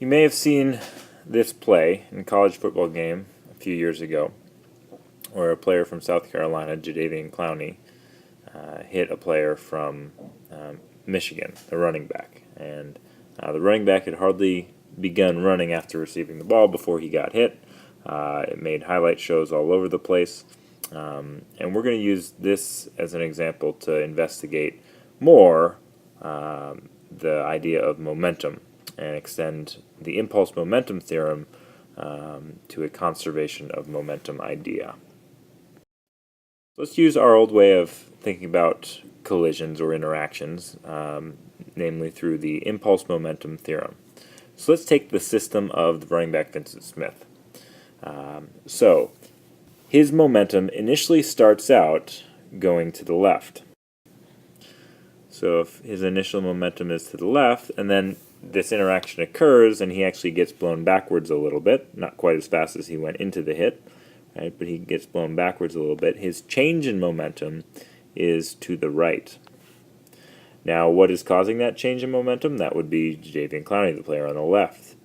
You may have seen this play in a college football game a few years ago, where a player from South Carolina, Jadeveon Clowney, hit a player from Michigan, the running back. And the running back had hardly begun running after receiving the ball before he got hit. It made highlight shows all over the place. And we're going to use this as an example to investigate more the idea of momentum and extend the impulse momentum theorem to a conservation of momentum idea. Let's use our old way of thinking about collisions or interactions, namely through the impulse momentum theorem. So let's take the system of the running back Vincent Smith. So his momentum initially starts out going to the left. So if his initial momentum is to the left, and then this interaction occurs, and he actually gets blown backwards a little bit, not quite as fast as he went into the hit, right? But he gets blown backwards a little bit. His change in momentum is to the right. Now, what is causing that change in momentum? That would be Jadeveon Clowney, the player on the left.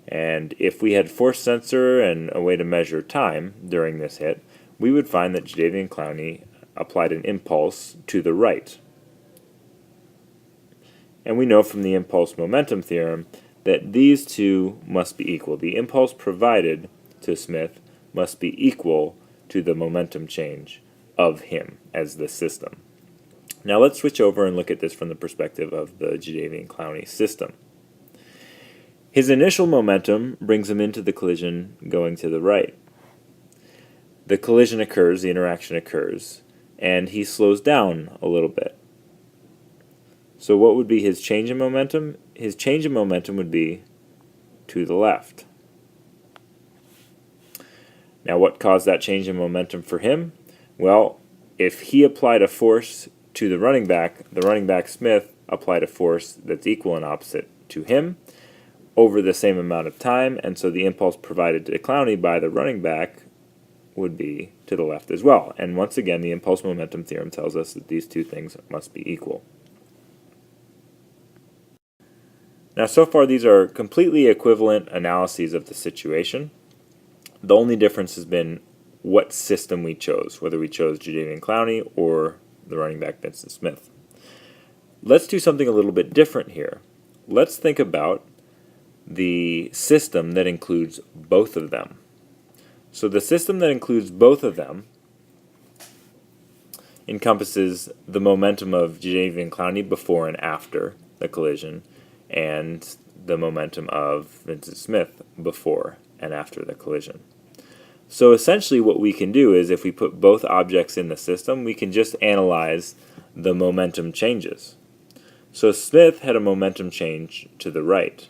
And if we had force sensor and a way to measure time during this hit, we would find that Jadeveon Clowney applied an impulse to the right. And we know from the impulse momentum theorem that these two must be equal. The impulse provided to Smith must be equal to the momentum change of him as the system. Now let's switch over and look at this from the perspective of the Jadeveon Clowney system. His initial momentum brings him into the collision going to the right. The collision occurs, the interaction occurs, and he slows down a little bit. So what would be his change in momentum? His change in momentum would be to the left. Now what caused that change in momentum for him? Well, if he applied a force to the running back Smith applied a force that's equal and opposite to him over the same amount of time, and so the impulse provided to Clowney by the running back would be to the left as well. And once again, the impulse momentum theorem tells us that these two things must be equal. Now, so far, these are completely equivalent analyses of the situation. The only difference has been what system we chose, whether we chose Jadeveon Clowney or the running back Vincent Smith. Let's do something a little bit different here. Let's think about the system that includes both of them. So the system that includes both of them encompasses the momentum of Jadeveon Clowney before and after the collision, and the momentum of Vincent Smith before and after the collision. So essentially what we can do is if we put both objects in the system, we can just analyze the momentum changes. So Smith had a momentum change to the right.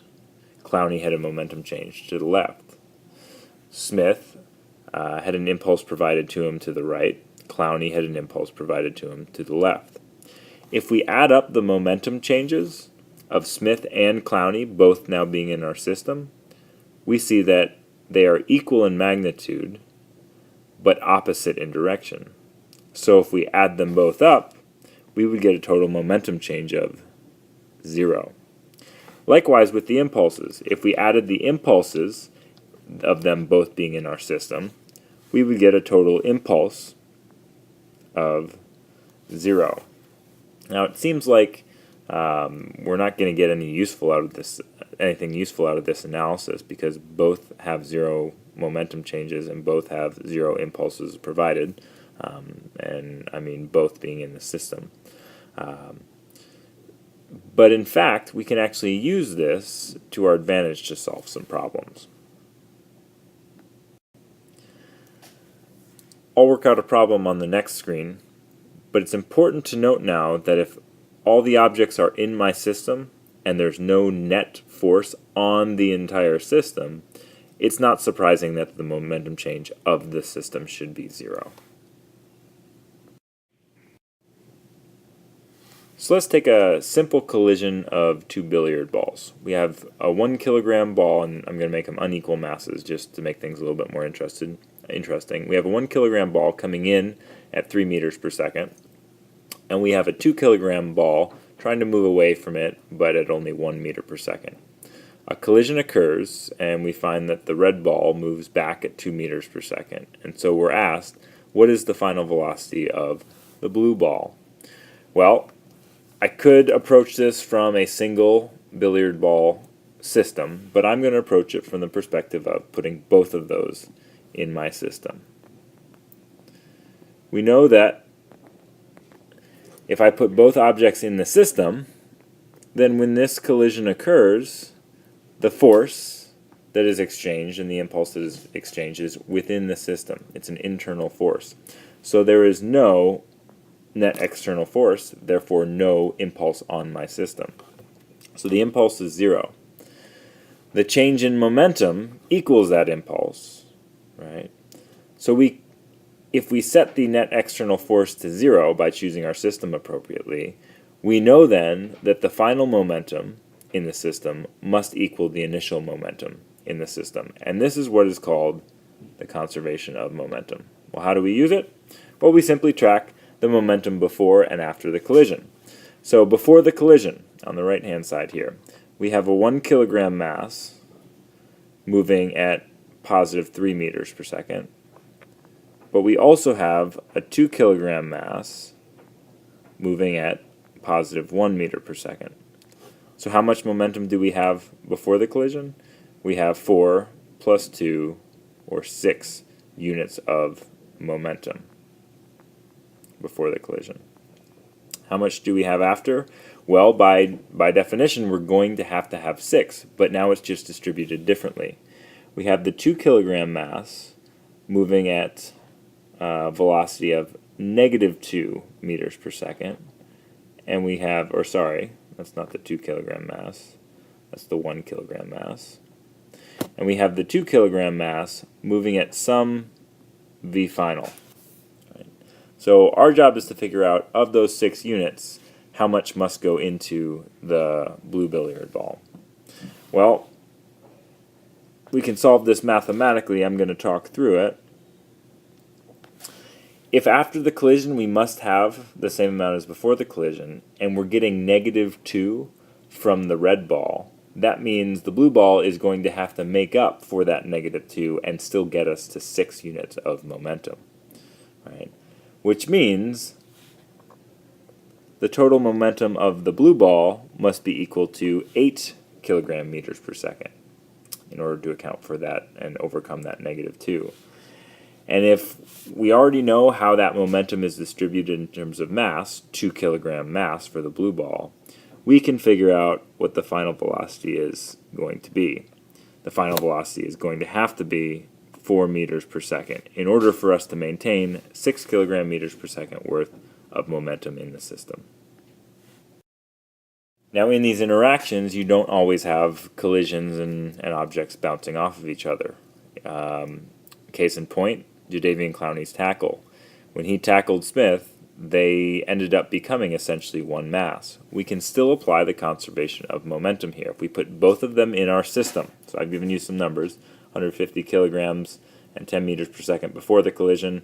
Clowney had a momentum change to the left. Smith had an impulse provided to him to the right. Clowney had an impulse provided to him to the left. If we add up the momentum changes of Smith and Clowney, both now being in our system, we see that they are equal in magnitude, but opposite in direction. So if we add them both up, we would get a total momentum change of 0. Likewise with the impulses. If we added the impulses of them both being in our system, we would get a total impulse of 0. Now it seems like we're not going to get anything useful out of this analysis because both have 0 momentum changes and both have 0 impulses provided, and I mean both being in the system. But in fact, we can actually use this to our advantage to solve some problems. I'll work out a problem on the next screen, but it's important to note now that if all the objects are in my system and there's no net force on the entire system, it's not surprising that the momentum change of the system should be 0. So let's take a simple collision of 2 billiard balls. We have a 1 kilogram ball, and I'm going to make them unequal masses just to make things a little bit more interesting. We have a 1 kilogram ball coming in at 3 meters per second, and we have a 2 kilogram ball trying to move away from it, but at only 1 meter per second. A collision occurs, and we find that the red ball moves back at 2 meters per second. And so we're asked, what is the final velocity of the blue ball? Well, I could approach this from a single billiard ball system, but I'm going to approach it from the perspective of putting both of those in my system. We know that if I put both objects in the system, then when this collision occurs, the force that is exchanged and the impulse that is exchanged is within the system. It's an internal force. So there is no net external force, therefore no impulse on my system. So the impulse is 0. The change in momentum equals that impulse, right? So if we set the net external force to 0 by choosing our system appropriately, we know then that the final momentum in the system must equal the initial momentum in the system. And this is what is called the conservation of momentum. Well, how do we use it? Well, we simply track the momentum before and after the collision. So before the collision, on the right-hand side here, we have a 1 kilogram mass moving at positive 3 meters per second. But we also have a 2 kilogram mass moving at positive 1 meter per second. So how much momentum do we have before the collision? We have 4 plus 2, or 6 units of momentum before the collision. How much do we have after? Well, by definition, we're going to have 6, but now it's just distributed differently. We have the 2 kilogram mass moving at a velocity of negative 2 meters per second, and we have, or sorry, that's not the 2 kilogram mass, that's the 1 kilogram mass. And we have the 2 kilogram mass moving at some v final. Right? So our job is to figure out, of those 6 units, how much must go into the blue billiard ball. Well, we can solve this mathematically. I'm going to talk through it. If after the collision we must have the same amount as before the collision, and we're getting negative 2 from the red ball, that means the blue ball is going to have to make up for that negative 2 and still get us to 6 units of momentum. Right? Which means the total momentum of the blue ball must be equal to 8 kilogram meters per second in order to account for that and overcome that negative 2. And if we already know how that momentum is distributed in terms of mass, 2 kilogram mass for the blue ball, we can figure out what the final velocity is going to be. The final velocity is going to have to be 4 meters per second in order for us to maintain 6 kilogram meters per second worth of momentum in the system. Now, in these interactions, you don't always have collisions and objects bouncing off of each other. Case in point, Jadeveon Clowney's tackle. When he tackled Smith, they ended up becoming essentially one mass. We can still apply the conservation of momentum here. If we put both of them in our system, so I've given you some numbers, 150 kilograms and 10 meters per second before the collision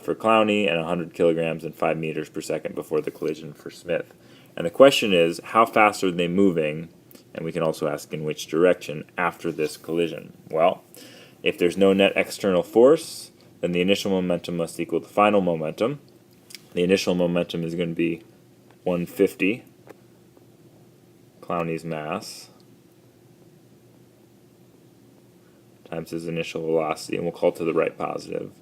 for Clowney, and 100 kilograms and 5 meters per second before the collision for Smith. And the question is, how fast are they moving? And we can also ask in which direction after this collision. Well, if there's no net external force, then the initial momentum must equal the final momentum. The initial momentum is going to be 150, Clowney's mass, times his initial velocity, and we'll call to the right positive.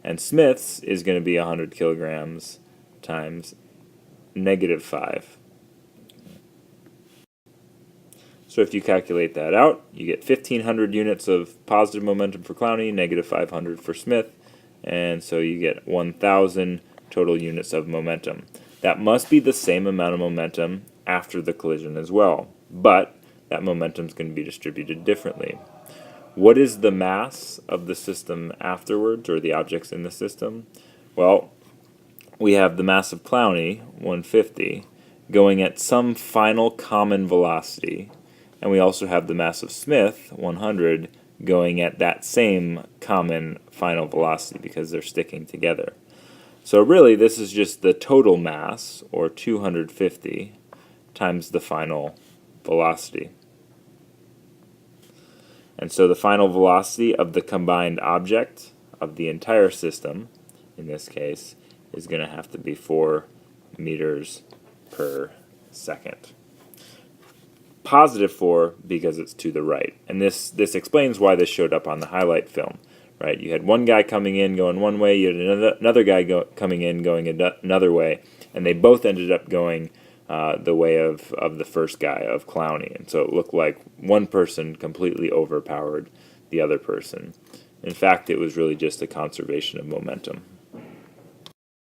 And Smith's is going to be 100 kilograms times negative 5. So if you calculate that out, you get 1,500 units of positive momentum for Clowney, negative 500 for Smith, and so you get 1,000 total units of momentum. That must be the same amount of momentum after the collision as well, but that momentum is going to be distributed differently. What is the mass of the system afterwards, or the objects in the system? Well, we have the mass of Clowney, 150, going at some final common velocity, and we also have the mass of Smith, 100, going at that same common final velocity because they're sticking together. So really, this is just the total mass, or 250, times the final velocity. And so the final velocity of the combined object of the entire system, in this case, is going to have to be 4 meters per second. Positive 4 because it's to the right. And this explains why this showed up on the highlight film. Right? You had one guy coming in going one way, you had another guy coming in going another way, and they both ended up going the way of the first guy, of Clowney. And so it looked like one person completely overpowered the other person. In fact, it was really just a conservation of momentum.